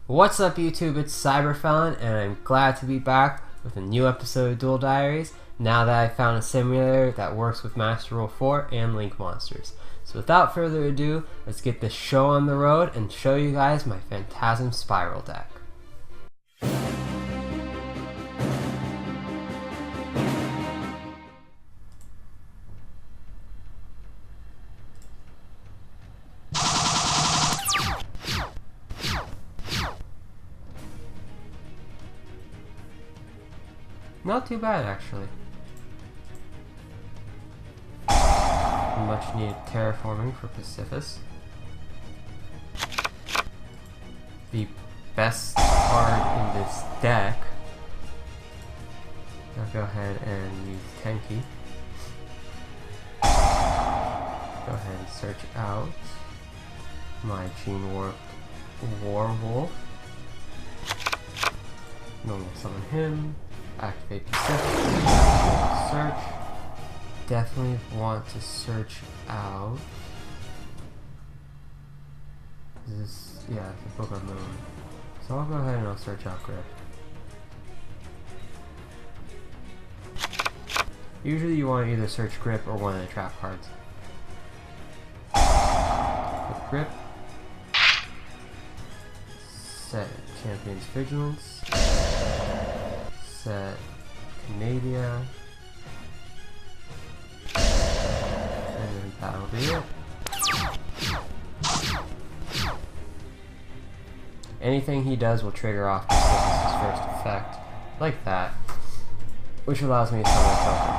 What's up YouTube, it's Cyberfelon, and I'm glad to be back with a new episode of Duel Diaries, now that I found a simulator that works with Master Rule 4 and Link monsters. So without further ado, let's get this show on the road and show you guys my Phantasm Spiral deck. Not too bad, actually. Much needed terraforming for Pacificus. The best card in this deck. I'll go ahead and use Tenki. Go ahead and search out my Gene Warped Warwolf. Normal summon him. Activate Pacificus. Search. Definitely want to search out. This, yeah, it's a book unknown. So I'll go ahead and I'll search out Grip. Usually you want to either search Grip or one of the trap cards. With Grip, set Champion's Vigilance, set Canadia, and then that'll be it. Anything he does will trigger off Pacificus' first effect, like that, which allows me to summon a token.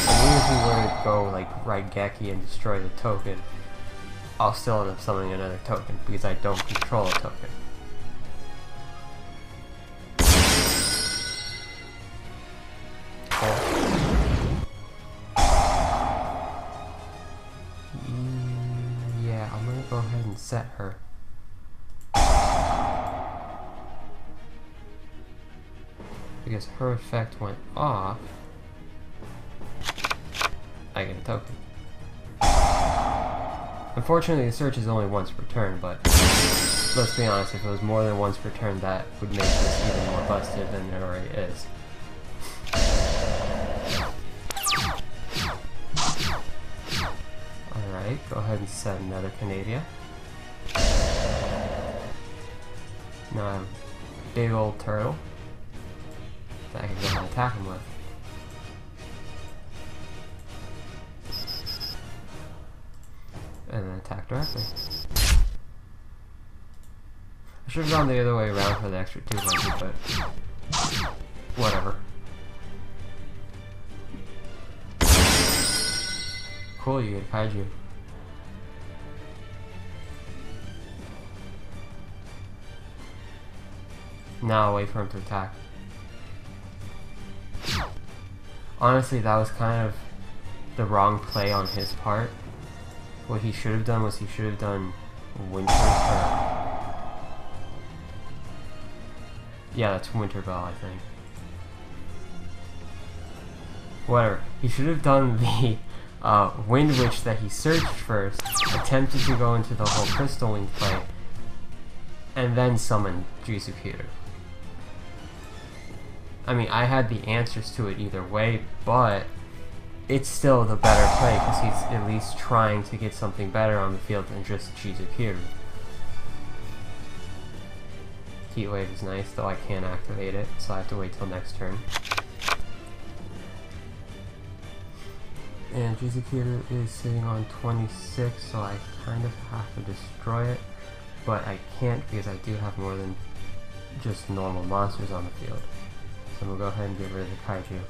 And even if we were to go like Raigeki and destroy the token, I'll still end up summoning another token because I don't control a token. Yeah, I'm gonna go ahead and set her. Because her effect went off, I get a token. Unfortunately, the search is only once per turn, but let's be honest, if it was more than once per turn, that would make this even more busted than it already is. Alright, go ahead and set another Canadia. Now I have a big old turtle that I can go ahead and attack him with. And then attack directly. I should have gone the other way around for the extra 200, but whatever. Cool, you get Kaiju. Now I'll wait for him to attack. Honestly, that was kind of the wrong play on his part. What he should have done was he should have done Winter, yeah, that's Winter Bell, I think. Whatever. He should have done the Wind Witch that he searched first, attempted to go into the whole Crystal Wing play, and then summon Jisukeru. I mean, I had the answers to it either way, but it's still the better play because he's at least trying to get something better on the field than just Jisukeru. Heat Wave is nice, though I can't activate it, so I have to wait till next turn. And Jisukeru is sitting on 26, so I kind of have to destroy it, but I can't because I do have more than just normal monsters on the field. So I'm going to go ahead and get rid of the Kaiju.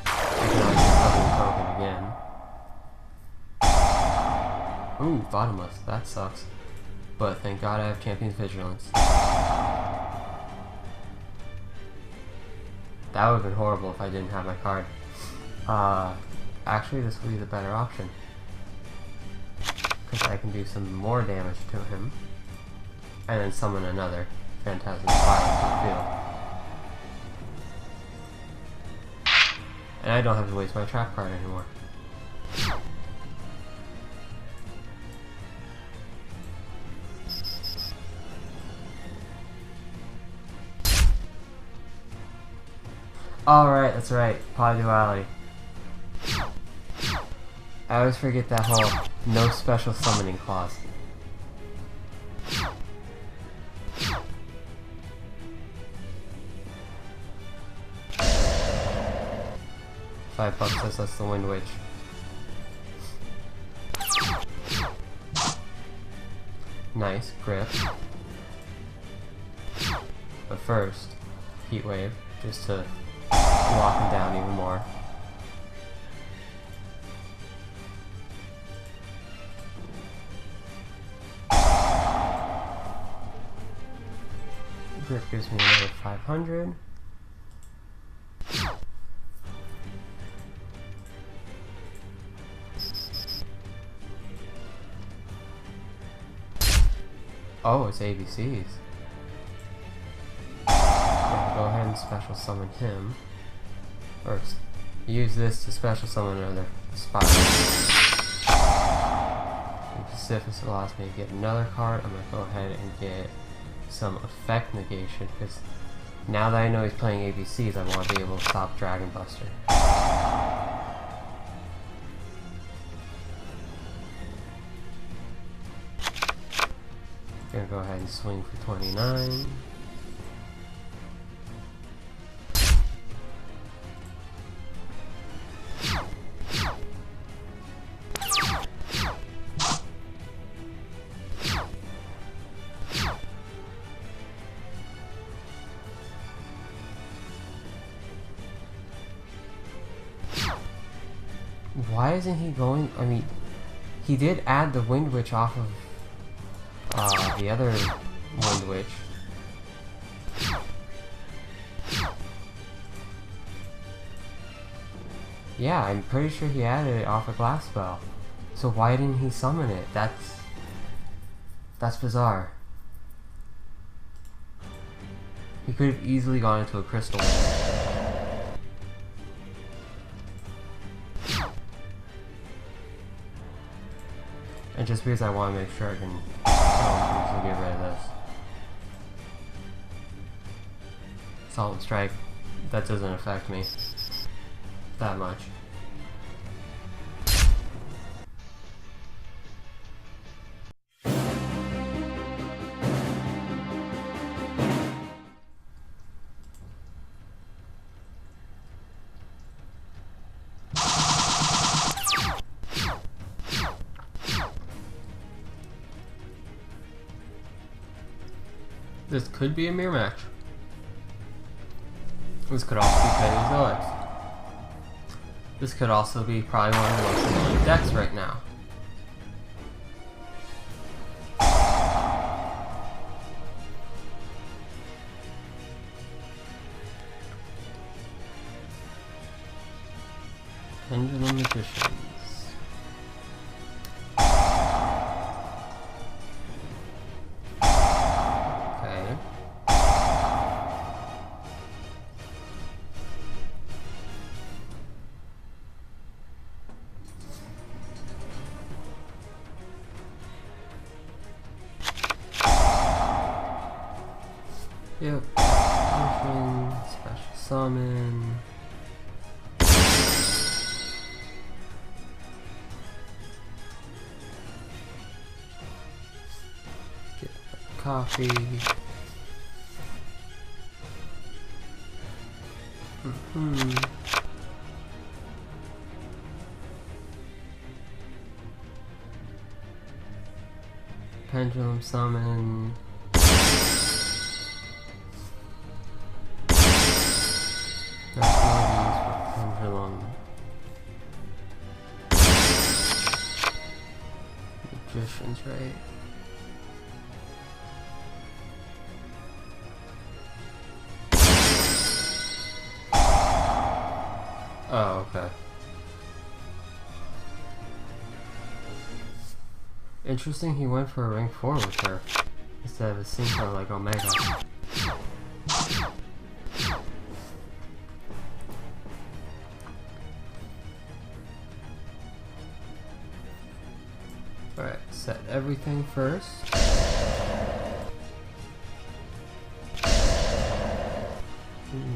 I can always recover the token again. Ooh, Bottomless. That sucks. But thank God I have Champion's Vigilance. That would have been horrible if I didn't have my card. Actually, this would be the better option. Because I can do some more damage to him. And then summon another Phantasm Fire to the field. And I don't have to waste my trap card anymore. Alright, that's right. Polyduality. I always forget that whole no special summoning clause. $5 says that's the Wind Witch. Nice, grip. But first, Heat Wave, just to lock him down even more. Grip gives me another 500. Oh, it's ABCs. Yeah, go ahead and special summon him. Or use this to special summon another spot. And Pacific allows me to get another card. I'm going to go ahead and get some effect negation, because now that I know he's playing ABCs, I want to be able to stop Dragon Buster. Gonna go ahead and swing for 29. Why isn't he going? I mean, he did add the Wind Witch off of the other Wind Witch. Yeah, I'm pretty sure he added it off a Glass Spell. So why didn't he summon it? That's bizarre. He could have easily gone into a Crystal Wave. And just because I want to make sure I can get rid of this. Salt and Strike, that doesn't affect me that much. This could be a mirror match. This could also be Petty's OX. This could also be probably one of the most annoying decks right now. Pendulum Magicians. Yep. Motion, special summon. Get coffee. Pendulum summon. Pendulum. Magicians, right? Oh, okay. Interesting, he went for a rank 4 with her instead of a synchro like Omega. Alright, set everything first.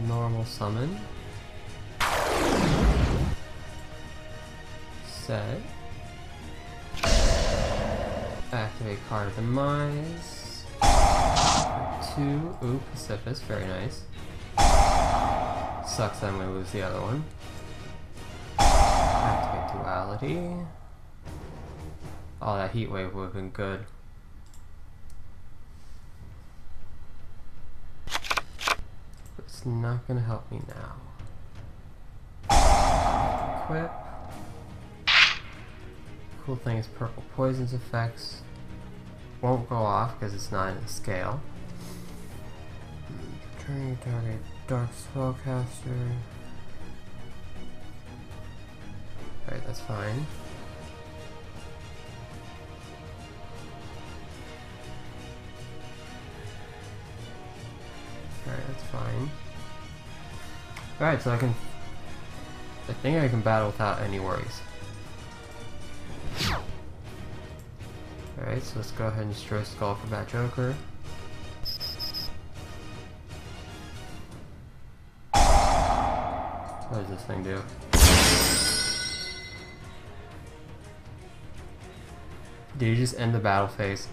Normal summon. Set. Activate Card of Demise. 2. Ooh, Pacifist, very nice. Sucks that I'm gonna lose the other one. Activate Duality. Oh, that Heat Wave would have been good. But it's not gonna help me now. Equip. Cool thing is purple poisons effects won't go off because it's not in the scale. Returning target dark spellcaster. Alright, that's fine. Alright, that's fine. Alright, so I think I can battle without any worries. Alright, so let's go ahead and destroy Skull for Bat Joker. What does this thing do? Did you just end the battle phase?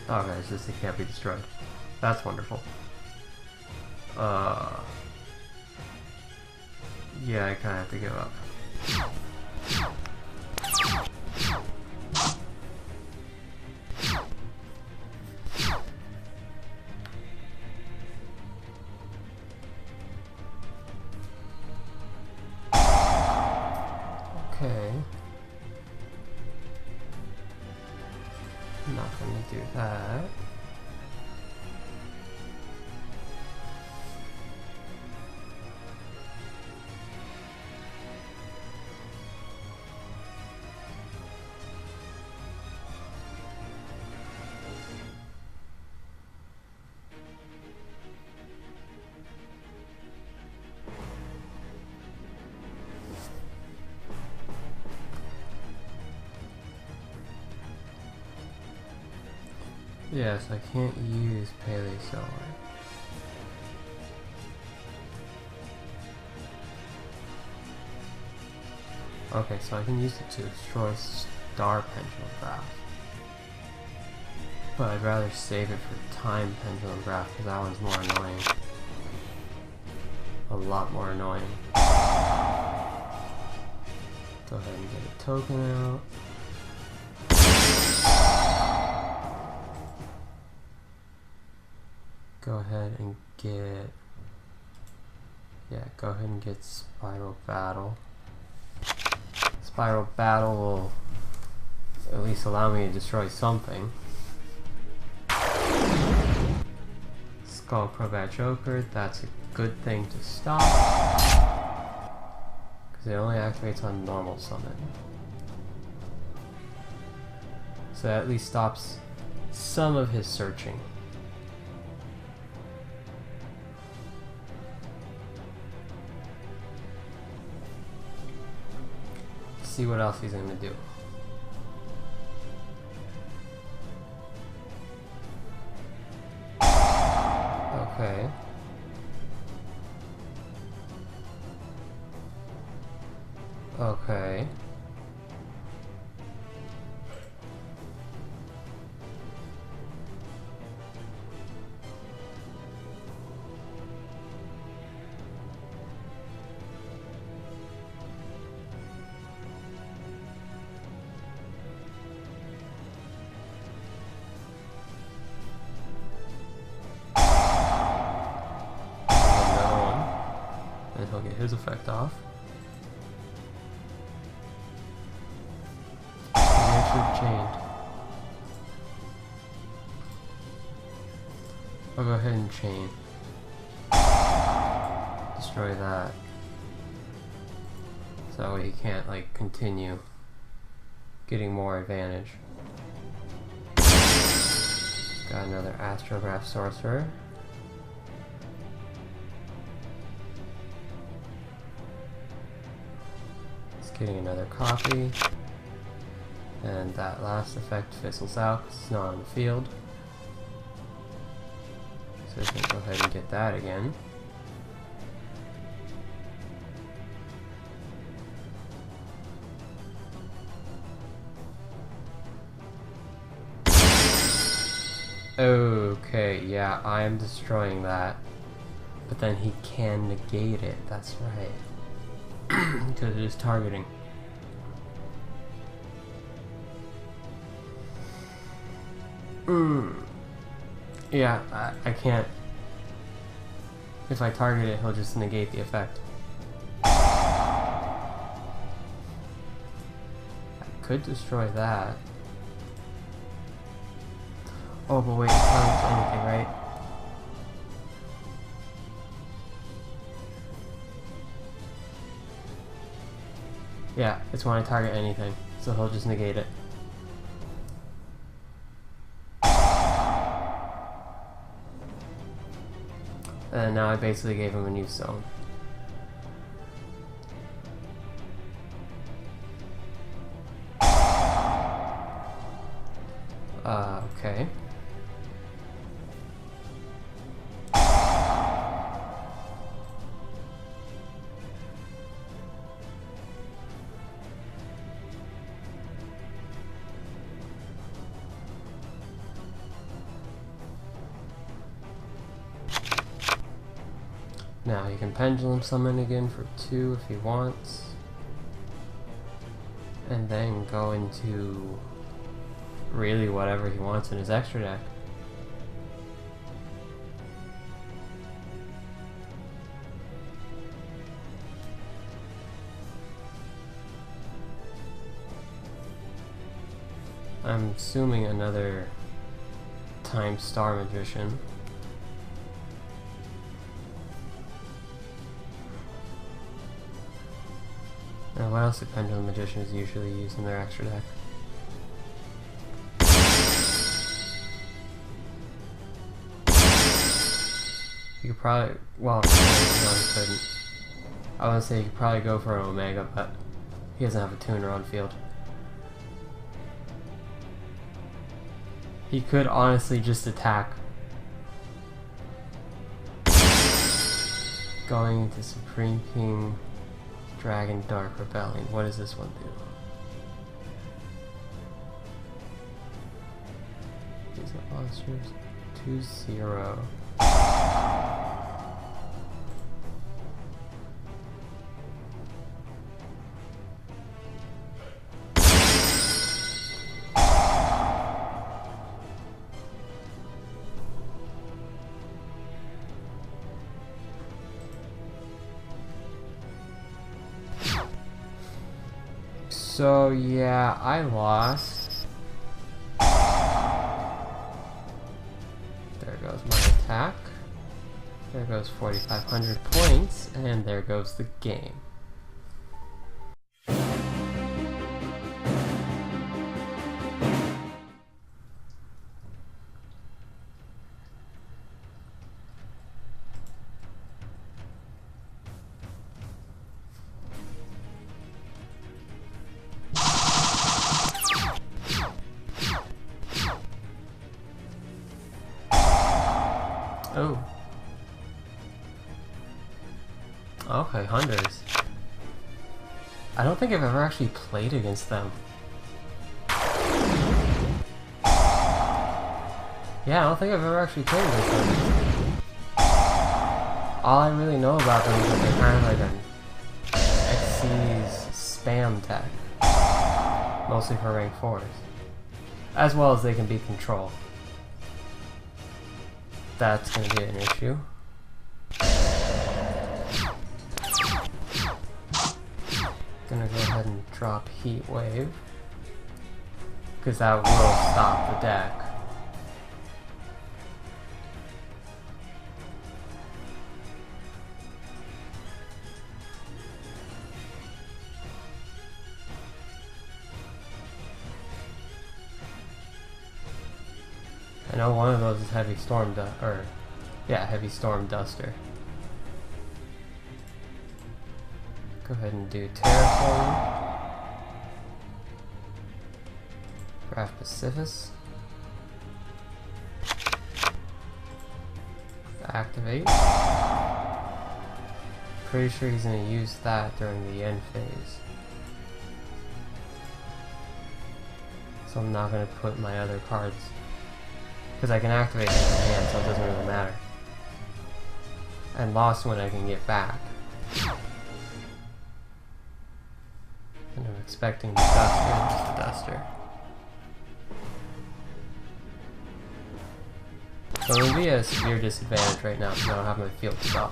Okay, it's just it can't be destroyed. That's wonderful. Yeah, I kinda have to give up. Okay. I'm not gonna do that. Yes, I can't use Paley Solar. Okay, so I can use it to destroy Star Pendulum Graph. But I'd rather save it for Time Pendulum Graph because that one's more annoying. A lot more annoying. Go ahead and get a token out. Go ahead and get... Yeah, go ahead and get Spiral Battle. Spiral Battle will at least allow me to destroy something. Skull Pro Bat Joker, that's a good thing to stop. Because it only activates on normal summon. So that at least stops some of his searching. See what else he's gonna do. Okay. Okay. He'll get his effect off. Chained. I'll go ahead and chain. Destroy that. So that way he can't like continue getting more advantage. Got another Astrograph Sorcerer. getting another copy. And that last effect fizzles out because it's not on the field. So we can go ahead and get that again. Okay, yeah, I am destroying that. But then he can negate it, that's right. Because it is targeting. Yeah, I can't. If I target it, he'll just negate the effect. I could destroy that. Oh, but wait, it's not to anything, right? Yeah, it's when I target anything, so he'll just negate it. And now I basically gave him a new zone. Okay. Now he can pendulum summon again for 2 if he wants. And then go into really whatever he wants in his extra deck. I'm assuming another Time Star Magician. Now what else do Pendulum Magicians usually use in their extra deck? You could probably, well, no, he couldn't. I want to say you could probably go for an Omega, but he doesn't have a tuner on field. He could honestly just attack. Going into Supreme King, Dragon, Dark Rebellion. What does this one do? These are monsters. 2-0. So yeah, I lost. There goes my attack. There goes 4,500 points, and there goes the game. Oh. Okay, Hunters. I don't think I've ever actually played against them. Yeah, I don't think I've ever actually played against them. All I really know about them is that they're kind of like an Xyz spam tech. Mostly for rank 4s. As well as they can be control. That's going to be an issue. Gonna go ahead and drop Heat Wave, because that will stop the deck. I know one of those is Heavy Storm Heavy Storm Duster. Go ahead and do Terraform. Craft Pacifist. Activate. Pretty sure he's going to use that during the end phase. So I'm not going to put my other cards, because I can activate it in my hand, so it doesn't really matter. And lost one I can get back. And I'm expecting the Duster, and just the Duster. So I'm going to be at a severe disadvantage right now because I don't have my field spell.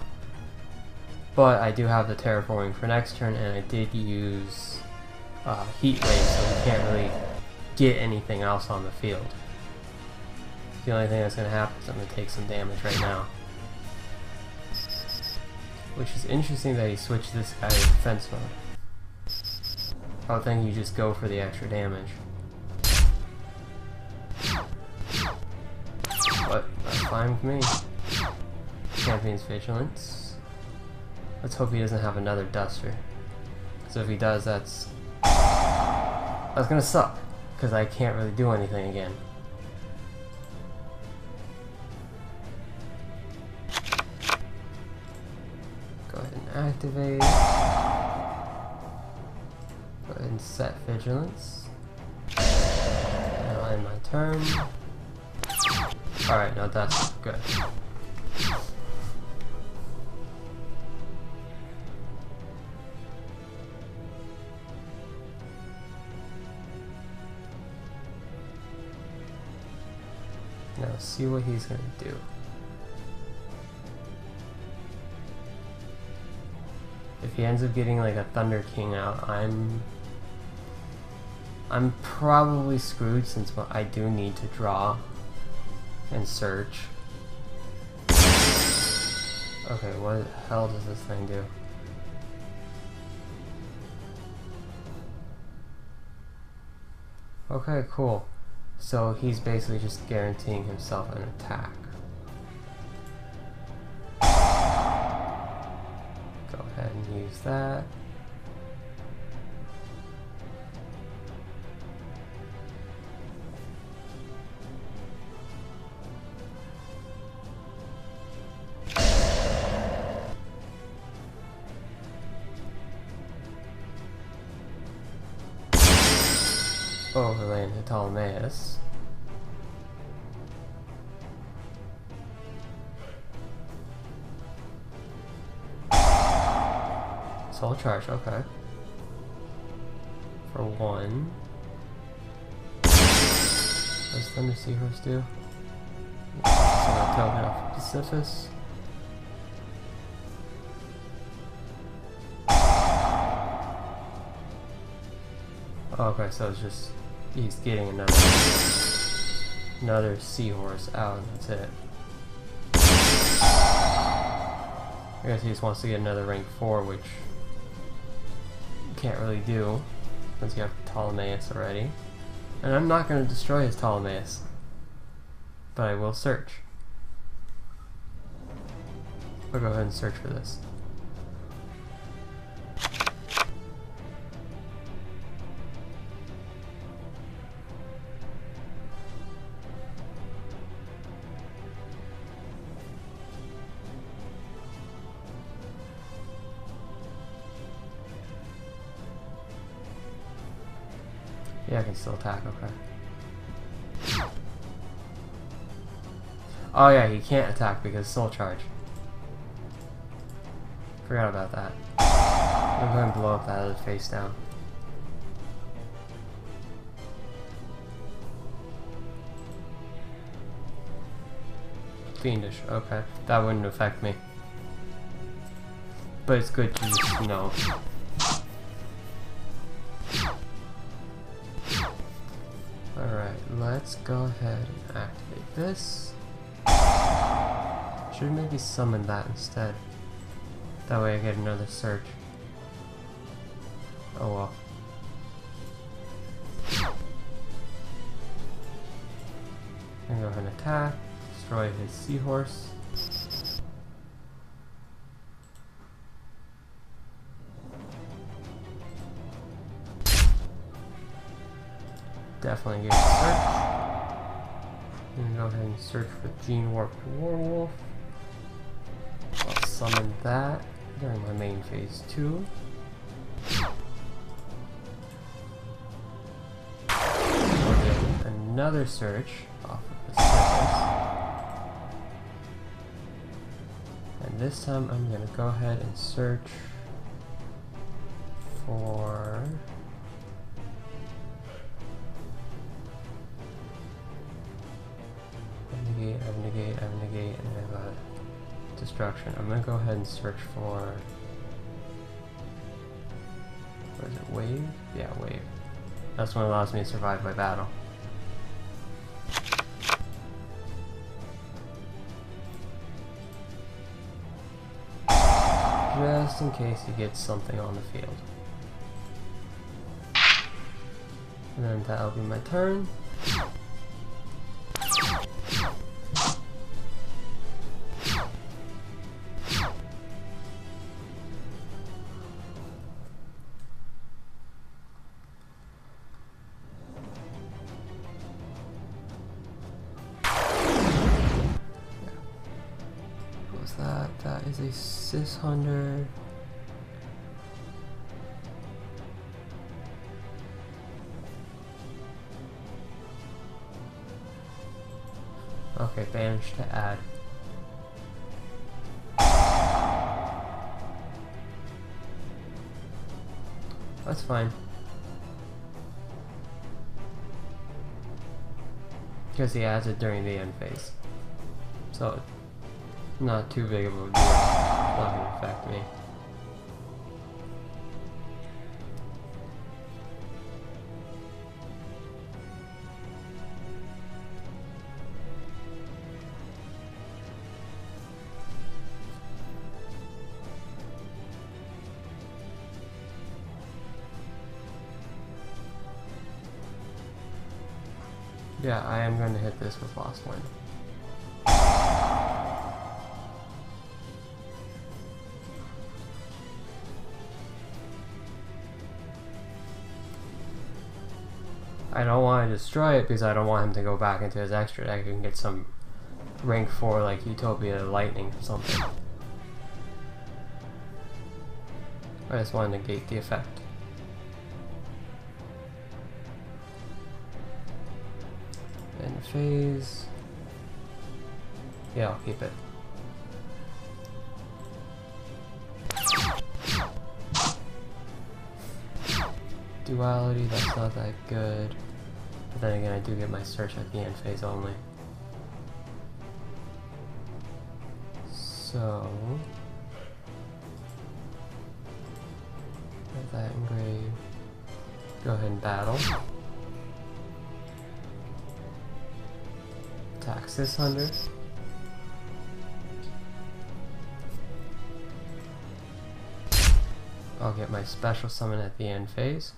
But I do have the Terraforming for next turn, and I did use Heat Wave, so we can't really get anything else on the field. The only thing that's going to happen is I'm going to take some damage right now. Which is interesting that he switched this guy to defense mode. I would think you just go for the extra damage. But that's fine with me. Champion's Vigilance. Let's hope he doesn't have another Duster. So if he does, that's gonna suck, because I can't really do anything again. Go ahead and activate. Go ahead and set Vigilance. And I'll end my turn. Alright, no, that's good. Now see what he's gonna do. If he ends up getting like a Thunder King out, I'm probably screwed, since I do need to draw and search. Okay, what the hell does this thing do? Okay, cool. So he's basically just guaranteeing himself an attack. Go ahead and use that. Overlay into Ptolemaeus. Soul Charge, okay. For 1. What does Thunder Seahorse do? Token off Pacifist. Okay, so it's just he's getting another Seahorse out, and that's it. I guess he just wants to get another rank 4, which you can't really do since you have Ptolemaeus already. And I'm not going to destroy his Ptolemaeus, but I will search. I'll go ahead and search for this. Yeah, I can still attack, okay. Oh yeah, he can't attack because Soul Charge. Forgot about that. I'm going to blow up that other face down. Fiendish, okay. That wouldn't affect me. But it's good to just know. Alright, let's go ahead and activate this. Should maybe summon that instead. That way I get another search. Oh well. And go ahead and attack. Destroy his Seahorse. definitely get a search. I'm gonna go ahead and search for Gene Warped Werewolf. I'll summon that during my main phase 2. I'll get another search off of the surface. And this time I'm gonna go ahead and search for negate, and I have a destruction. I'm gonna go ahead and search for, what is it, wave? Yeah, wave. That's what allows me to survive by battle. Just in case he gets something on the field. And then that'll be my turn. That is a 600. Okay, banish to add. That's fine. Because he adds it during the end phase. So, not too big of a deal. It's not going to affect me. Yeah, I am going to hit this with Lost Wind. I don't want to destroy it because I don't want him to go back into his extra deck and get some rank 4 like Utopia Lightning or something. I just want to negate the effect. End phase. Yeah, I'll keep it. Duality, that's not that good. But then again, I do get my search at the end phase only. So, with that engraved, go ahead and battle. Attack 600. I'll get my special summon at the end phase.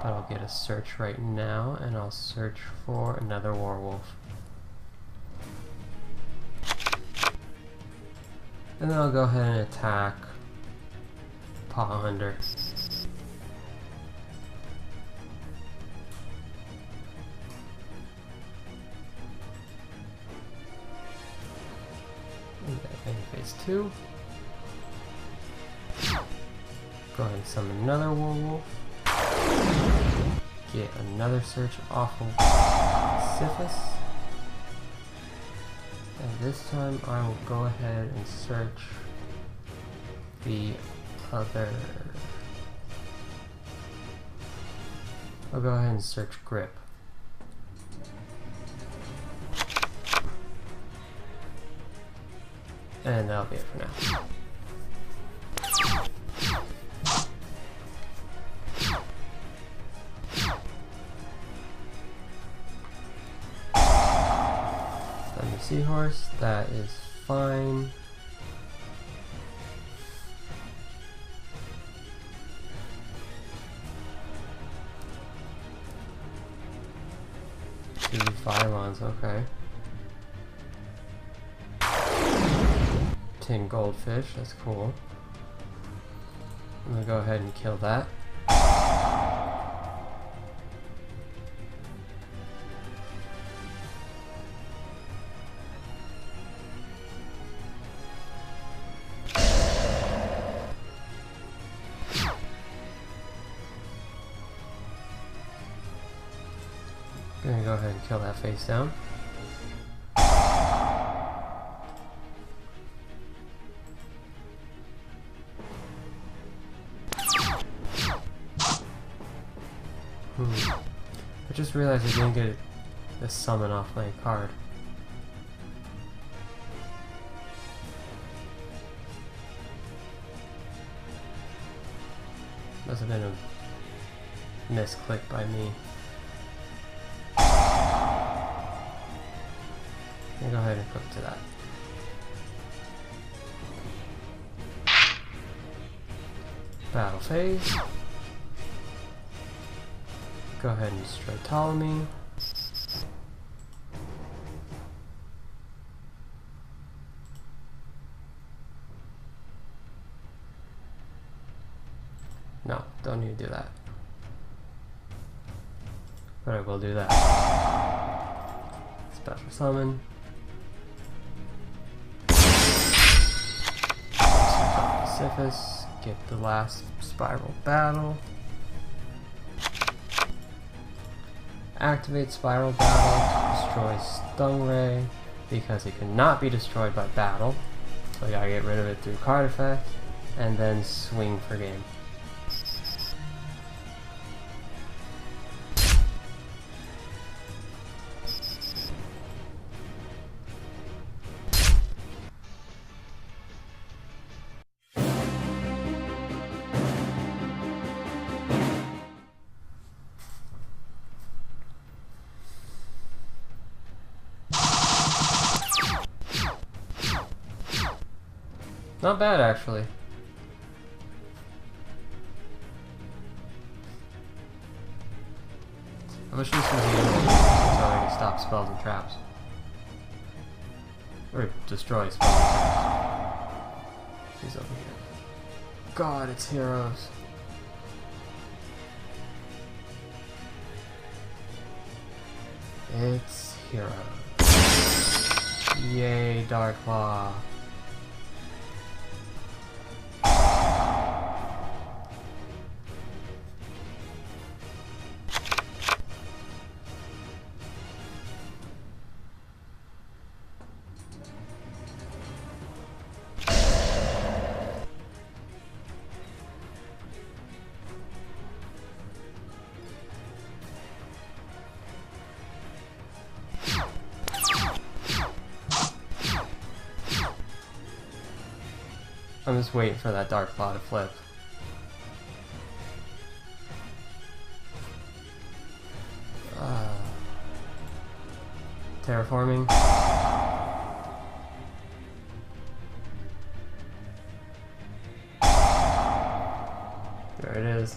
But I'll get a search right now, and I'll search for another werewolf. And then I'll go ahead and attack Paw Hunter. In phase 2. Go ahead and summon another werewolf. Get another search off of Syphis. And this time I will go ahead and search the other. I'll go ahead and search Grip. And that'll be it for now. Seahorse, that is fine. Two Phylons, okay. 10 Goldfish, that's cool. I'm gonna go ahead and kill that. gonna go ahead and kill that face down. I just realized I didn't get the summon off my card. Must have been a misclick by me. I'll go ahead and equip to that. Battle phase. Go ahead and destroy Ptolemy. No, don't need to do that. But I will do that. Special summon. Pacificus, get the last spiral battle. Activate spiral battle to destroy Stingray because it cannot be destroyed by battle. So I gotta get rid of it through card effect and then swing for game. Not bad, actually. I wish this was the end so I could stop spells and traps. Or destroy spells and traps. He's over here. God, it's heroes. It's heroes. Yay, Dark Claw. I'm just waiting for that Dark Claw to flip. Terraforming. There it is.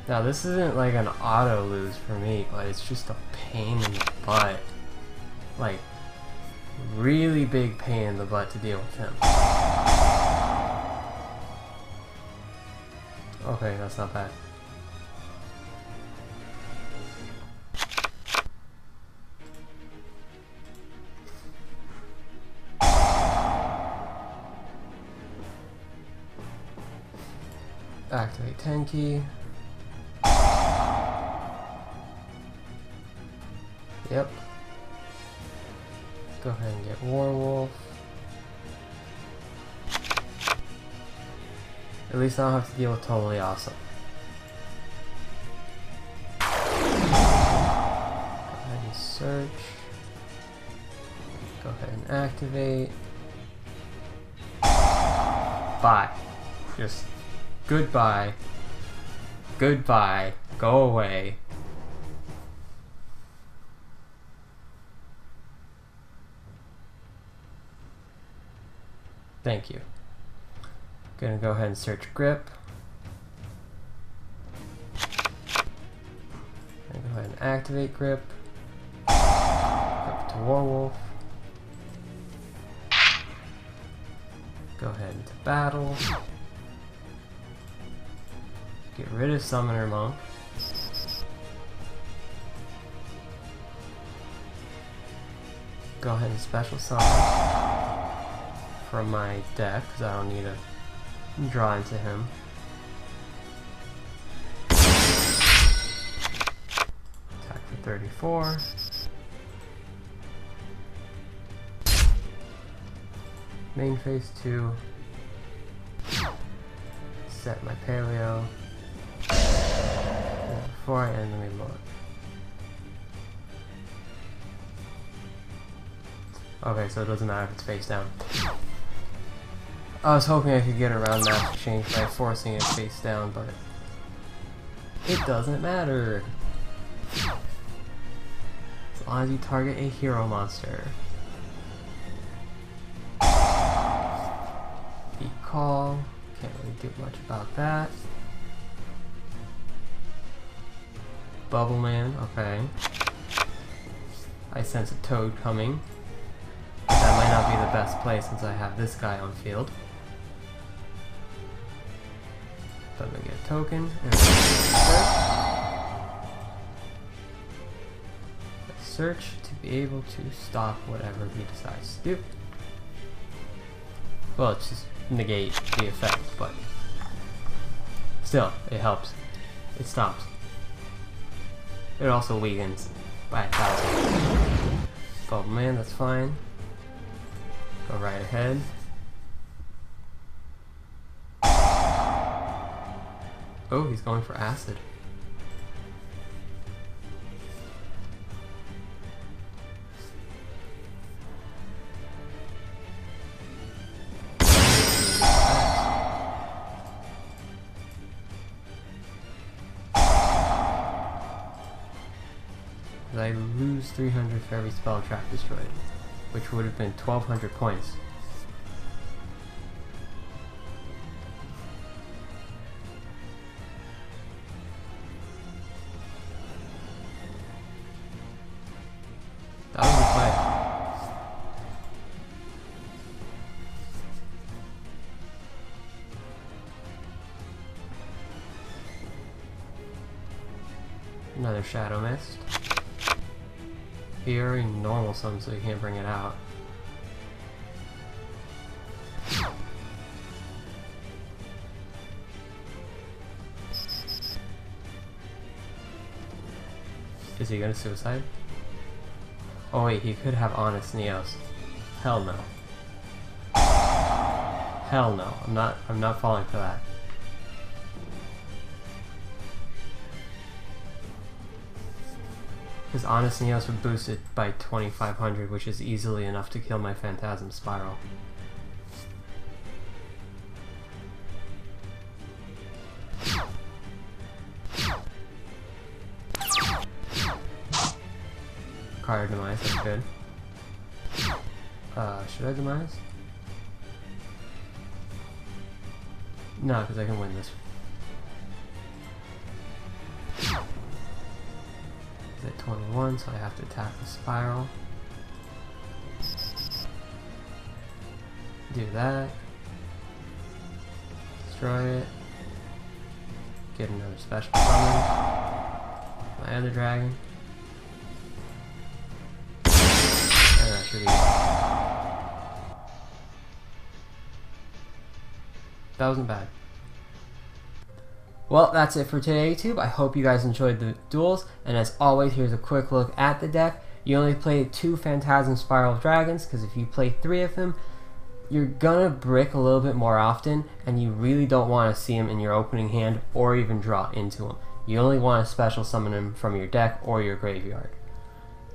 Now this isn't like an auto lose for me, but it's just a pain in the butt. Like, really big pain in the butt to deal with him. Okay, that's not bad. Activate Tenki. Yep. Go ahead and get Werewolf. At least I don't have to deal with Totally Awesome. Go ahead and search. Go ahead and activate. Bye. Just goodbye. Goodbye. Go away. Thank you. Gonna go ahead and search Grip. Gonna go ahead and activate Grip. Grip to Werewolf. Go ahead into battle. Get rid of Summoner Monk. Go ahead and special summon from my deck, because I don't need a and draw into him. Attack for 34. Main phase 2. Set my paleo. Before I end the reload. Okay, so it doesn't matter if it's face down. I was hoping I could get around that exchange by forcing it face down, but it doesn't matter. As long as you target a hero monster. Deep Call. Can't really do much about that. Bubble Man, okay. I sense a toad coming. But that might not be the best play since I have this guy on field. So I'm gonna get a token and search to be able to stop whatever he decides to do. Well, it's just negate the effect, but still, it helps. It stops. It also weakens by 1,000. Bubble Man, that's fine. Go right ahead. Oh, he's going for acid. I lose 300 for every spell trap destroyed, which would have been 1,200 points. That was a play. Another Shadow Mist. He already normal summons, so he can't bring it out. Is he gonna suicide? Oh wait, he could have Honest Neos. Hell no. Hell no. I'm not falling for that. Because Honest Neos would boost it by 2,500, which is easily enough to kill my Phantasm Spiral. Card Demise, that's good. Should I Demise? No, because I can win this. He's at 21, so I have to attack the Spiral. Do that. Destroy it. Get another special summon. My other dragon. And that should be it. That wasn't bad. Well, that's it for today, YouTube. I hope you guys enjoyed the duels, and as always, here's a quick look at the deck. You only play 2 Phantasm Spiral Dragons, because if you play 3 of them, you're gonna brick a little bit more often, and you really don't want to see them in your opening hand, or even draw into them. You only want to special summon them from your deck or your graveyard.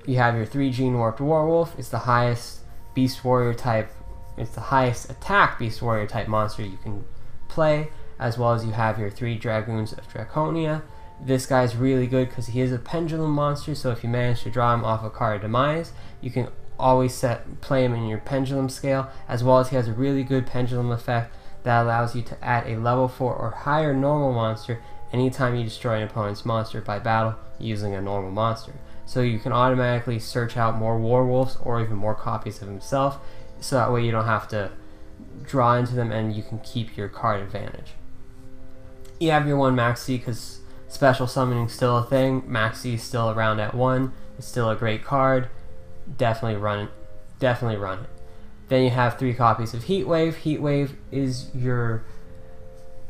You have your 3 Gene Warped Warwolf. It's the highest Beast Warrior type, it's the highest attack Beast Warrior type monster you can play, as well as you have your 3 Dragoons of Draconia. This guy's really good because he is a pendulum monster, so if you manage to draw him off a card Demise, you can always play him in your pendulum scale, as well as he has a really good pendulum effect that allows you to add a level 4 or higher normal monster anytime you destroy an opponent's monster by battle using a normal monster. So you can automatically search out more Warwolves or even more copies of himself, so that way you don't have to draw into them and you can keep your card advantage. You have your 1 Maxi because special summoning is still a thing. Maxi is still around at 1. It's still a great card. Definitely run it. Definitely run it. Then you have 3 copies of Heatwave. Heatwave is your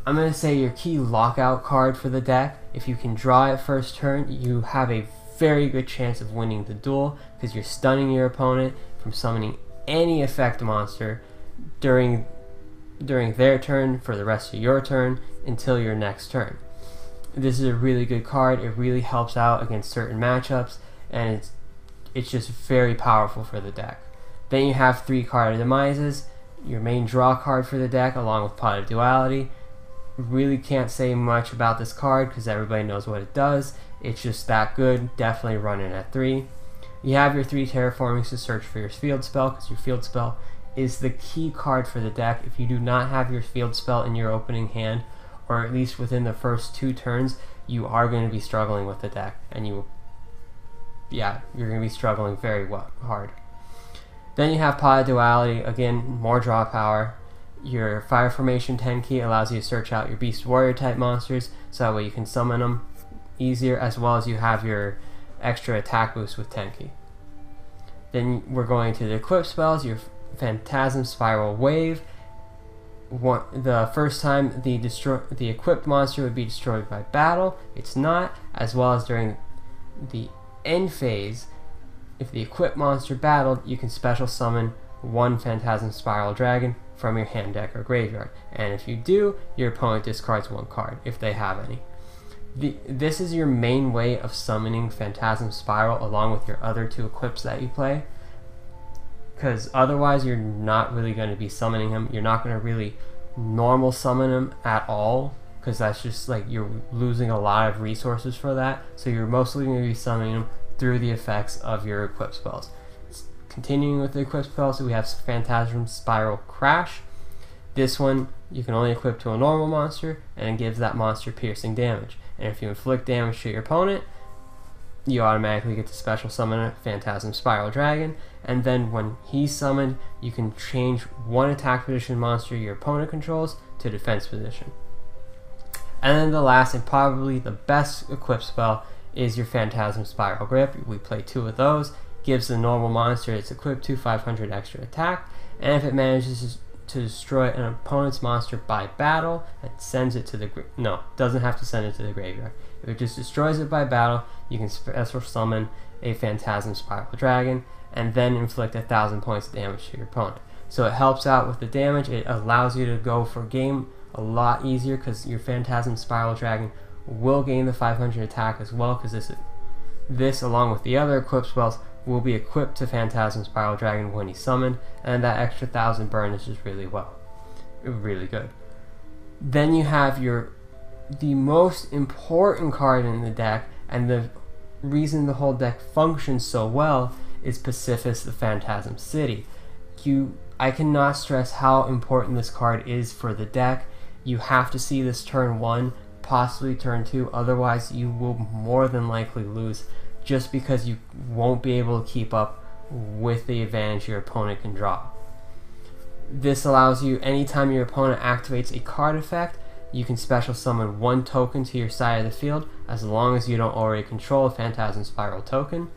I'm going to say your key lockout card for the deck. If you can draw it first turn, you have a very good chance of winning the duel because you're stunning your opponent from summoning any effect monster during their turn for the rest of your turn until your next turn. This is a really good card. It really helps out against certain matchups, and it's just very powerful for the deck. Then you have 3 card demises, your main draw card for the deck, along with Pot of Duality. Really can't say much about this card because everybody knows what it does. It's just that good. Definitely run it at 3. You have your 3 terraformings to search for your field spell, because your field spell is the key card for the deck. If you do not have your field spell in your opening hand, or at least within the first 2 turns, you are going to be struggling with the deck, and you're going to be struggling very hard. Then you have Pot of Duality, again, more draw power. Your Fire Formation 10 key allows you to search out your Beast Warrior type monsters, so that way you can summon them easier, as well as you have your extra attack boost with 10 key. Then we're going to the equip spells, your Phantasm Spiral Wave. The first time the equipped monster would be destroyed by battle, it's not, as well as during the end phase, if the equipped monster battled, you can special summon 1 Phantasm Spiral Dragon from your hand, deck, or graveyard, and if you do, your opponent discards 1 card, if they have any. This is your main way of summoning Phantasm Spiral along with your other 2 equips that you play, because otherwise you're not really going to be summoning him. You're not going to really normal summon him at all, because that's just like you're losing a lot of resources for that, so you're mostly going to be summoning him through the effects of your equip spells. Continuing with the equip spells, so we have Phantasm Spiral Crash. This one you can only equip to a normal monster, and it gives that monster piercing damage, and if you inflict damage to your opponent, you automatically get to special summon a Phantasm Spiral Dragon, and then when he's summoned, you can change 1 attack position monster your opponent controls to defense position. And then the last and probably the best equip spell is your Phantasm Spiral Grip. We play 2 of those. Gives the normal monster it's equipped to 500 extra attack, and if it manages to destroy an opponent's monster by battle, it sends it to the doesn't have to send it to the graveyard. If it just destroys it by battle, you can special summon a Phantasm Spiral Dragon and then inflict 1,000 points of damage to your opponent. So it helps out with the damage. It allows you to go for game a lot easier because your Phantasm Spiral Dragon will gain the 500 attack as well, because this along with the other equip spells will be equipped to Phantasm Spiral Dragon when he's summoned, and that extra 1,000 burn is just really good. Then you have the most important card in the deck, and the reason the whole deck functions so well is Pacificus the Phantasm City. I cannot stress how important this card is for the deck. You have to see this turn 1, possibly turn 2, otherwise you will more than likely lose, just because you won't be able to keep up with the advantage your opponent can draw. This allows you, anytime your opponent activates a card effect, you can special summon 1 token to your side of the field, as long as you don't already control a Phantasm Spiral token,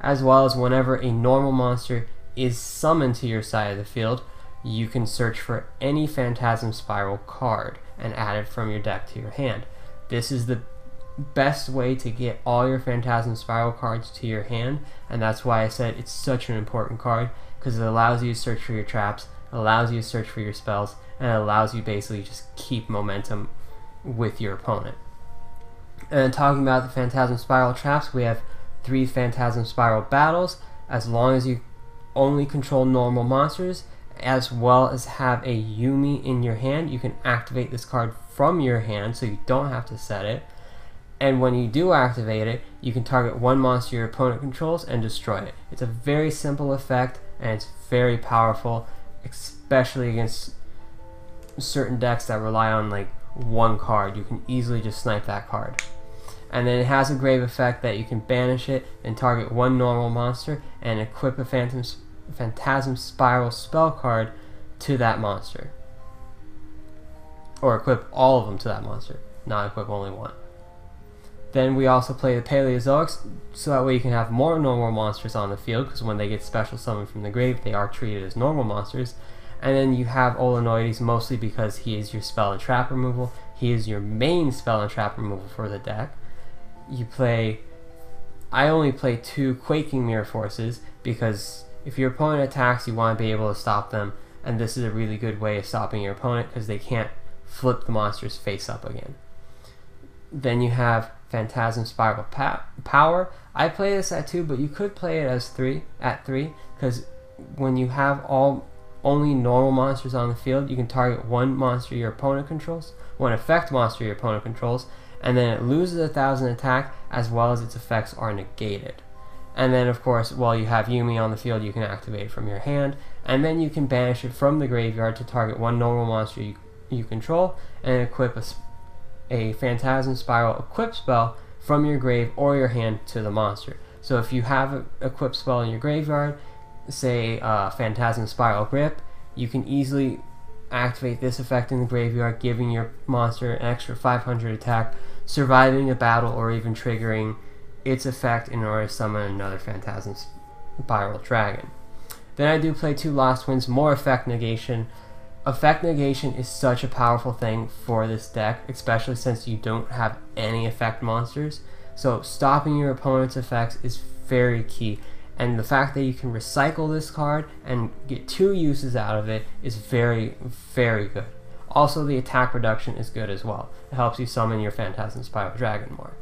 as well as whenever a normal monster is summoned to your side of the field, you can search for any Phantasm Spiral card and add it from your deck to your hand. This is the best way to get all your Phantasm Spiral cards to your hand, and that's why I said it's such an important card, because it allows you to search for your traps, allows you to search for your spells, and it allows you basically just keep momentum with your opponent. And talking about the Phantasm Spiral traps, we have 3 Phantasm Spiral battles, as long as you only control normal monsters, as well as have a Yumi in your hand. You can activate this card from your hand, so you don't have to set it. And when you do activate it, you can target 1 monster your opponent controls and destroy it. It's a very simple effect, and it's very powerful, especially against certain decks that rely on like 1 card. You can easily just snipe that card. And then it has a grave effect that you can banish it and target 1 normal monster and equip a Phantasm Spiral spell card to that monster. Or equip all of them to that monster, not equip only 1. Then we also play the Paleozoics, so that way you can have more normal monsters on the field, because when they get special summoned from the grave, they are treated as normal monsters. And then you have Olenoides, mostly because he is your spell and trap removal. he is your main spell and trap removal for the deck. I only play 2 Quaking Mirror Forces because if your opponent attacks, you want to be able to stop them, and this is a really good way of stopping your opponent because they can't flip the monsters face up again. Then you have Phantasm Spiral Power. I play this at 2, but you could play it as 3 because when you have only normal monsters on the field, you can target 1 monster your opponent controls, 1 effect monster your opponent controls, and then it loses 1,000 attack as well as its effects are negated. And then of course, while you have Yumi on the field, you can activate it from your hand, and then you can banish it from the graveyard to target 1 normal monster you control and equip a Phantasm Spiral equip spell from your grave or your hand to the monster. So if you have an equip spell in your graveyard, say Phantasm Spiral Grip, you can easily activate this effect in the graveyard, giving your monster an extra 500 attack, surviving a battle, or even triggering its effect in order to summon another Phantasm Spiral Dragon. Then I do play 2 Lost Winds, more effect negation. Effect negation is such a powerful thing for this deck, especially since you don't have any effect monsters. So stopping your opponent's effects is very key, and the fact that you can recycle this card and get 2 uses out of it is very, very good. Also, the attack reduction is good as well. It helps you summon your Phantasm Spiral Dragon more.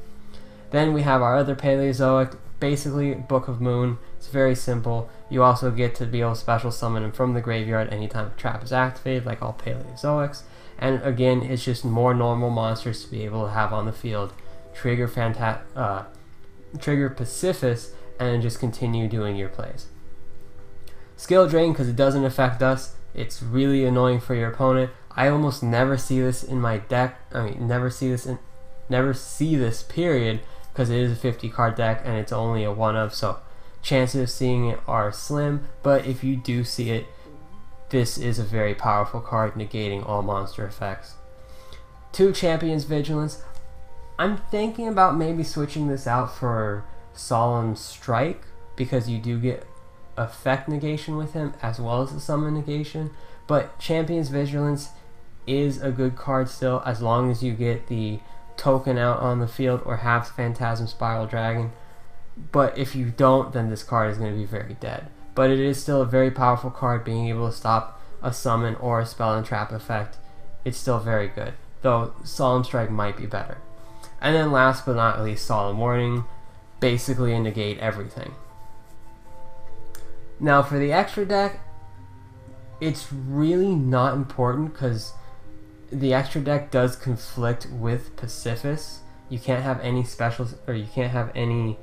Then we have our other Paleozoic, basically Book of Moon. It's very simple. You also get to be able to special summon him from the graveyard anytime a trap is activated, like all Paleozoics. And again, it's just more normal monsters to be able to have on the field. Trigger Pacifist, and just continue doing your plays. Skill Drain, because it doesn't affect us. It's really annoying for your opponent. I almost never see this in my deck. Never see this period, because it is a 50 card deck and it's only a 1-of, so chances of seeing it are slim, but if you do see it, this is a very powerful card negating all monster effects. 2 Champions Vigilance. I'm thinking about maybe switching this out for Solemn Strike, because you do get effect negation with him as well as the summon negation, but Champion's Vigilance is a good card still as long as you get the token out on the field or have Phantasm Spiral Dragon. But if you don't, then this card is going to be very dead. But it is still a very powerful card, being able to stop a summon or a spell and trap effect. It's still very good, though Solemn Strike might be better. And then last but not least, Solemn Warning, basically negate everything. Now for the extra deck, it's really not important because the extra deck does conflict with Pacifist. You can't have any specials, or you can't have any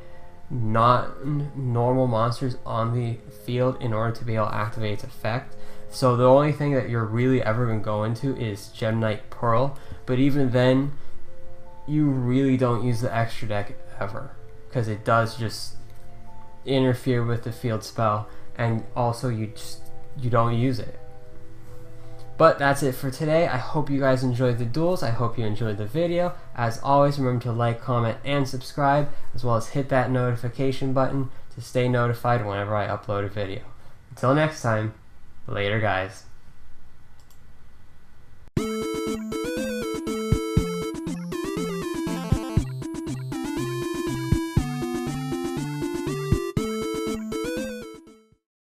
non-normal monsters on the field in order to be able to activate its effect. So the only thing that you're really ever going to go into is Gem Knight Pearl, but even then, you really don't use the extra deck ever, because it does just interfere with the field spell, and also you don't use it. But that's it for today. I hope you guys enjoyed the duels. I hope you enjoyed the video. As always, remember to like, comment, and subscribe, as well as hit that notification button to stay notified whenever I upload a video. Until next time, later guys.